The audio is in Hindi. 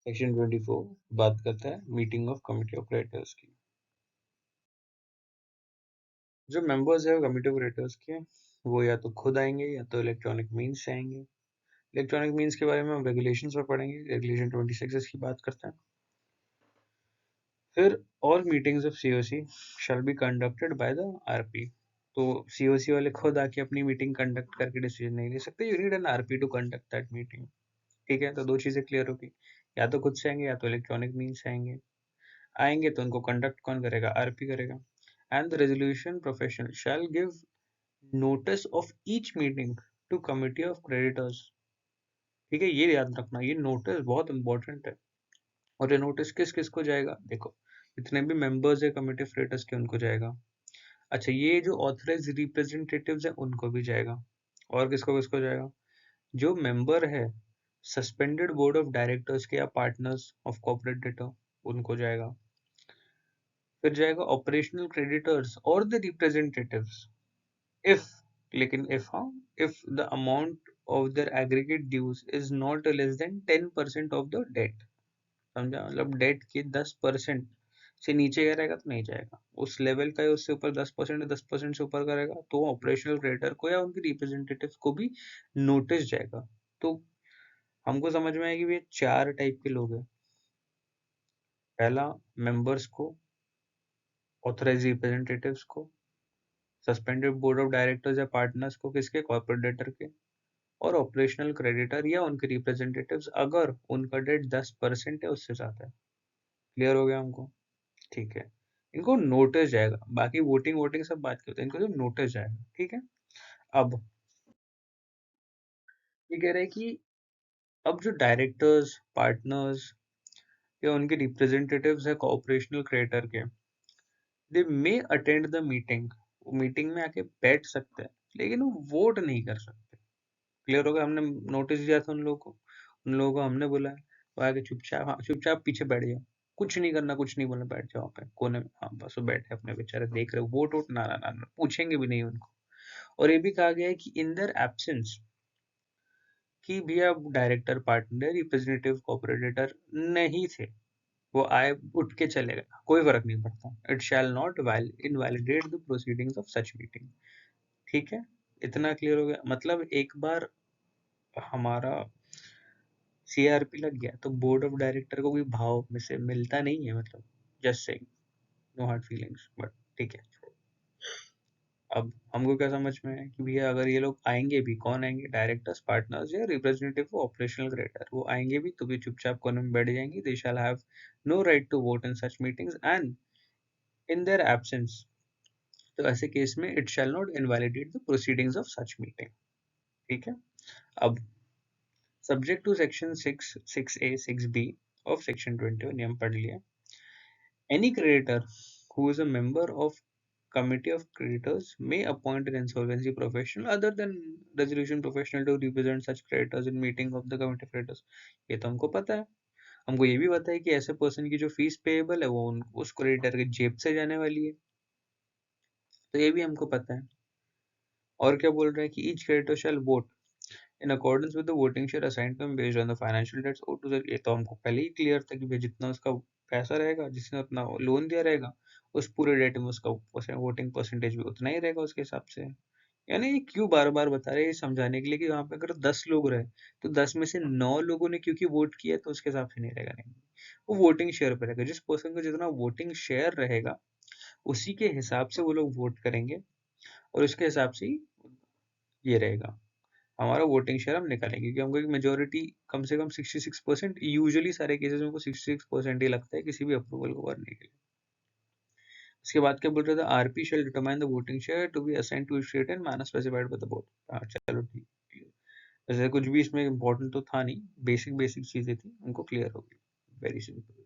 सेक्शन 24 बात करता है meeting of committee of creditors की। जो मेंबर्स है कमिटी ऑफ क्रेडिटर्स के, वो या तो खुद आएंगे या तो इलेक्ट्रॉनिक मीन्स से आएंगे। इलेक्ट्रॉनिक मीन्स के बारे में हम रेगुलेशंस में पढ़ेंगे, रेगुलेशन 26 इसकी बात करते हैं। फिर all meetings of COC shall be conducted by the RP. तो सीओसी वाले खुद आके अपनी मीटिंग कंडक्ट करके डिसीजन नहीं ले सकते, you need an RP to conduct that meeting. ठीक है, तो दो चीजें क्लियर होगी, या तो खुद से आएंगे या तो इलेक्ट्रॉनिक मीन्स से आएंगे। आएंगे तो उनको कंडक्ट कौन करेगा? आरपी करेगा। And the resolution professional shall give notice of each meeting to committee of creditors. ठीक है, ये याद रखना, ये नोटिस बहुत इंपॉर्टेंट है। और ये नोटिस किस किस को जाएगा? देखो, जितने भी मेंबर्स है कमिटी ऑफ क्रेडिटर्स के उनको जाएगा। अच्छा, ये जो ऑथराइज रिप्रेजेंटेटिव्स है उनको भी जाएगा। और किसको किसको जाएगा? जो मेंबर है सस्पेंडेड बोर्ड ऑफ डायरेक्टर्स के या पार्टनर्स ऑफ कॉर्पोरेट डेटा, उनको जाएगा। फिर जाएगा ऑपरेशनल क्रेडिटर्स और द रिप्रेजेंटेटिव्स इफ, लेकिन इफ, हाँ, if the amount of their aggregate dues is not less than 10% of the debt. समझा? मतलब डेट के 10% से नीचे का रहेगा तो नहीं जाएगा, उस लेवल का है उससे ऊपर 10% 10% से ऊपर का रहेगा तो ऑपरेशनल क्रेडिटर को या उनके रिप्रेजेंटेटिव को भी नोटिस जाएगा। तो हमको समझ में आएगी ये चार टाइप के लोग हैं। पहला, मेंबर्स को, ऑथराइज रिप्रेजेंटेटिव्स को, सस्पेंडेड बोर्ड ऑफ डायरेक्टर्स या पार्टनर्स को, किसके? कॉर्पोरेट डेटर के। और ऑपरेशनल क्रेडिटर या उनके रिप्रेजेंटेटिव्स अगर उनका डेट 10% है उससे ज्यादा है। क्लियर हो गया हमको? ठीक है, इनको नोटिस जाएगा। बाकी वोटिंग वोटिंग सब बात करते हैं, इनको जो नोटिस जाएगा। ठीक है, अब ये कह रहे हैं कि अब जो डायरेक्टर्स, पार्टनर्स या उनके रिप्रेजेंटेटिव्स है ऑपरेशनल क्रेडिटर के, दे मे अटेंड द मीटिंग, वो मीटिंग में आके बैठ सकते हैं लेकिन वो वोट नहीं कर सकते। क्लियर हो गया? हमने नोटिस दिया था उन लोगों को, उन लोगों को हमने बोला है वो आके चुपचाप, हाँ, चुपचाप पीछे बैठ जाओ, कुछ नहीं करना, कुछ नहीं बोलना, बैठ जाओ पे कोने में। हाँ, बस वो बैठे अपने बेचारे देख रहे, वोट वोट ना ना ना ना, पूछेंगे भी नहीं उनको। और ये भी कहा गया है कि इन देयर एब्सेंस, कि भी अब डायरेक्टर, पार्टनर, रिप्रेजेंटेटिव, कोऑपरेटर नहीं थे, वो आए उठ के चले गए, कोई फर्क नहीं पड़ता। It shall not invalidate the proceedings of such meeting. ठीक है, इतना क्लियर हो गया? मतलब एक बार हमारा सीआरपी लग गया तो बोर्ड ऑफ डायरेक्टर को कोई भाव में से मिलता नहीं है, मतलब just saying, no hard feelings, but ठीक है। अब हमको क्या समझ में है कि भैया अगर ये लोग आएंगे भी, कौन आएंगे? डायरेक्टर्स, पार्टनर्स या रिप्रेजेंटेटिव ऑपरेशनल क्रेडिटर, वो आएंगे भी तो भी चुपचाप कोने में बैठ जाएंगे। They shall have no right to vote in such meetings and in their absence, तो ऐसे केस में it shall not invalidate the proceedings of such meeting. ठीक है, अब subject to section 6A 6B of section 21 ये हम पढ़ लिया। Any creditor who is a member of committee of creditors may appoint an insolvency professional other than resolution professional to represent such creditors in meeting of the committee of creditors। ये तो हमको पता है। हमको ये भी पता है कि ऐसे पर्सन की जो फीस पेएबल है वो उस क्रेडिटर की जेब से जाने वाली है, तो ये भी हमको पता है। और क्या बोल रहा है कि each creditor shall vote in accordance with the voting share assigned to him based on the financial debts owed to the, ये तो हमको पहले ही क्लियर था कि भाई जितना उसका पैसा रहेगा, जिसने उतना लोन दिया रहेगा, उस पूरे डेट में उसका वोटिंग परसेंटेज भी उतना ही रहेगा उसके हिसाब से। यानी ये क्यों बार बार बता रहे हैं? ये समझाने के लिए कि वहां पे अगर 10 लोग रहे तो 10 में से 9 लोगों ने क्योंकि वोट किया तो उसके हिसाब से नहीं रहेगा। नहीं, वो वोटिंग शेयर पे रहेगा, जिस पर्सन का जितना वोटिंग शेयर रहेगा उसी के हिसाब से वो लोग वोट करेंगे और उसके हिसाब से ही ये रहेगा हमारा वोटिंग शेयर हम निकालेंगे, क्योंकि हमको एक मेजोरिटी कम से कम 66%, यूजुअली सारे केसेस में 66% ही लगता है किसी भी अप्रूवल को करने के लिए। इसके बाद क्या बोल रहा था? RP shall determine the voting share to be assigned to state and manner specified by the board. हाँ, चलो ठीक। वैसे कुछ भी इसमें इम्पोर्टेंट तो था नहीं, बेसिक बेसिक चीजें थी, उनको क्लियर हो गई, वेरी सिंपल।